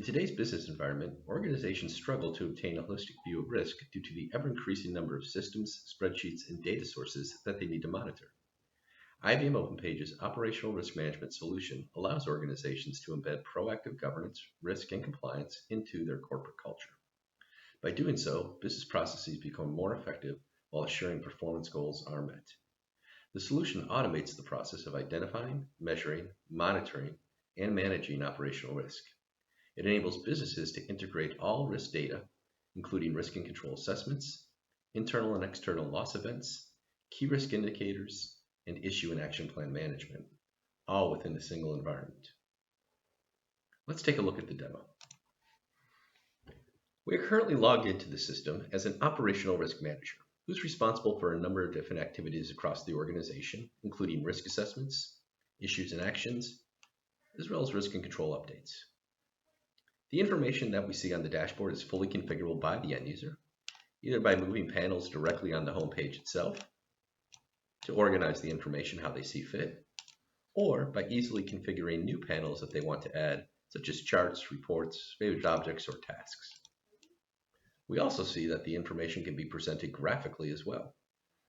In today's business environment, organizations struggle to obtain a holistic view of risk due to the ever-increasing number of systems, spreadsheets, and data sources that they need to monitor. IBM OpenPage's operational risk management solution allows organizations to embed proactive governance, risk, and compliance into their corporate culture. By doing so, business processes become more effective while assuring performance goals are met. The solution automates the process of identifying, measuring, monitoring, and managing operational risk. It enables businesses to integrate all risk data, including risk and control assessments, internal and external loss events, key risk indicators, and issue and action plan management, all within a single environment. Let's take a look at the demo. We are currently logged into the system as an operational risk manager who's responsible for a number of different activities across the organization, including risk assessments, issues and actions, as well as risk and control updates. The information that we see on the dashboard is fully configurable by the end user, either by moving panels directly on the home page itself to organize the information how they see fit, or by easily configuring new panels that they want to add, such as charts, reports, favorite objects, or tasks. We also see that the information can be presented graphically as well,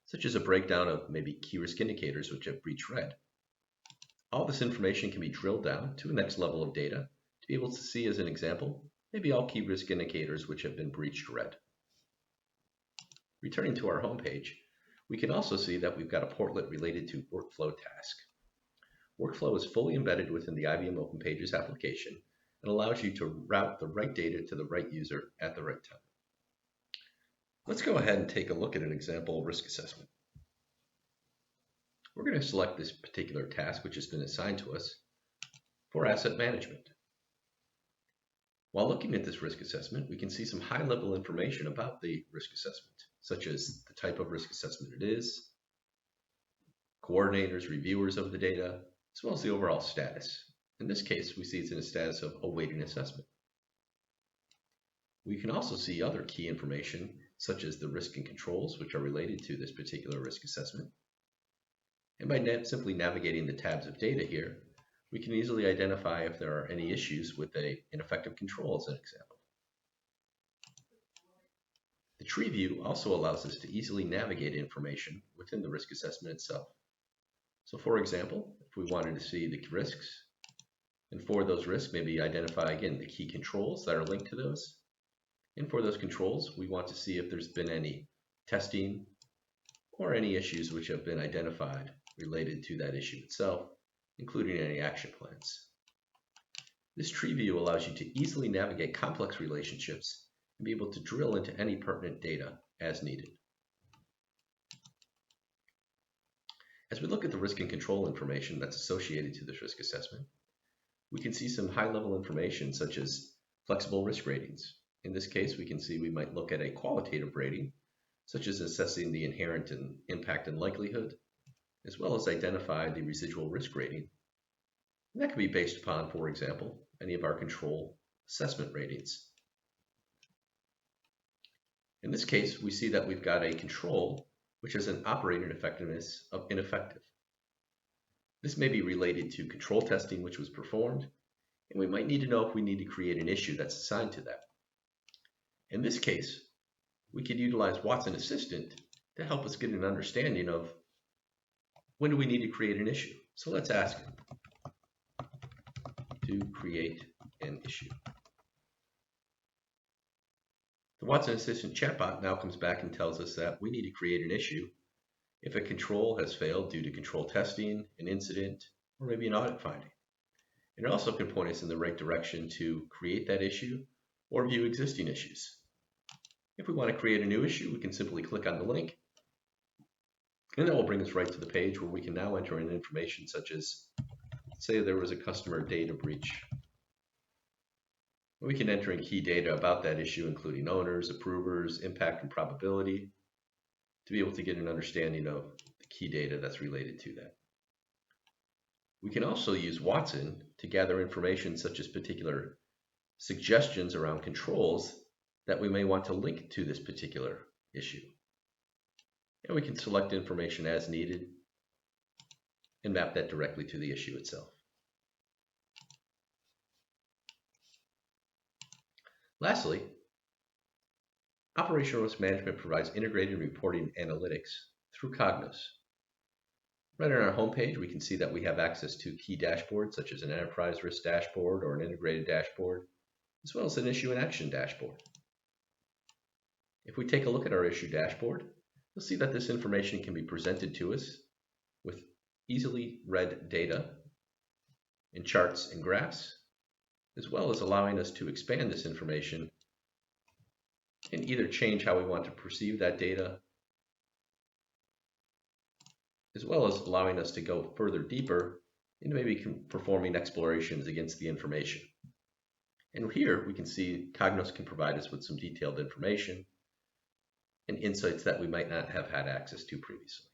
such as a breakdown of maybe key risk indicators which have breached red. All this information can be drilled down to a next level of data to be able to see, as an example, maybe all key risk indicators which have been breached red. Returning to our home page, we can also see that we've got a portlet related to workflow task. Workflow is fully embedded within the IBM OpenPages application and allows you to route the right data to the right user at the right time. Let's go ahead and take a look at an example risk assessment. We're going to select this particular task which has been assigned to us for asset management. While looking at this risk assessment, we can see some high-level information about the risk assessment, such as the type of risk assessment it is, coordinators, reviewers of the data, as well as the overall status. In this case, we see it's in a status of awaiting assessment. We can also see other key information, such as the risk and controls, which are related to this particular risk assessment. And by simply navigating the tabs of data here, we can easily identify if there are any issues with an ineffective control, as an example. The tree view also allows us to easily navigate information within the risk assessment itself. So for example, if we wanted to see the risks, and for those risks, maybe identify again the key controls that are linked to those. And for those controls, we want to see if there's been any testing or any issues which have been identified related to that issue itself, including any action plans. This tree view allows you to easily navigate complex relationships and be able to drill into any pertinent data as needed. As we look at the risk and control information that's associated to this risk assessment, we can see some high-level information such as flexible risk ratings. In this case, we can see we might look at a qualitative rating, such as assessing the inherent impact and likelihood, as well as identify the residual risk rating. And that can be based upon, for example, any of our control assessment ratings. In this case, we see that we've got a control which has an operating effectiveness of ineffective. This may be related to control testing which was performed, and we might need to know if we need to create an issue that's assigned to that. In this case, we could utilize Watson Assistant to help us get an understanding of when do we need to create an issue. So let's ask it to create an issue. The Watson Assistant chatbot now comes back and tells us that we need to create an issue if a control has failed due to control testing, an incident, or maybe an audit finding. And it also can point us in the right direction to create that issue or view existing issues. If we want to create a new issue, we can simply click on the link, and that will bring us right to the page where we can now enter in information such as, say there was a customer data breach. We can enter in key data about that issue, including owners, approvers, impact, and probability, to be able to get an understanding of the key data that's related to that. We can also use Watson to gather information such as particular suggestions around controls that we may want to link to this particular issue. And we can select information as needed and map that directly to the issue itself. Lastly, operational risk management provides integrated reporting analytics through Cognos. Right on our homepage, we can see that we have access to key dashboards such as an enterprise risk dashboard or an integrated dashboard, as well as an issue and action dashboard. If we take a look at our issue dashboard, you'll see that this information can be presented to us with easily read data in charts and graphs, as well as allowing us to expand this information and either change how we want to perceive that data, as well as allowing us to go further deeper into maybe performing explorations against the information. And here we can see Cognos can provide us with some detailed information and insights that we might not have had access to previously.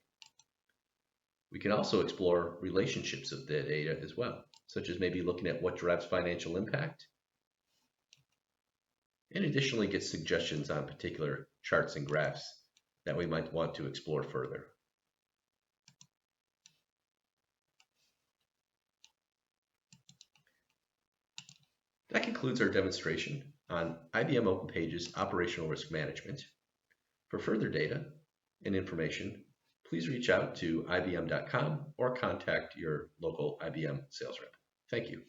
We can also explore relationships of the data as well, such as maybe looking at what drives financial impact, and additionally get suggestions on particular charts and graphs that we might want to explore further. That concludes our demonstration on IBM OpenPage's operational risk management. For further data and information, please reach out to ibm.com or contact your local IBM sales rep. Thank you.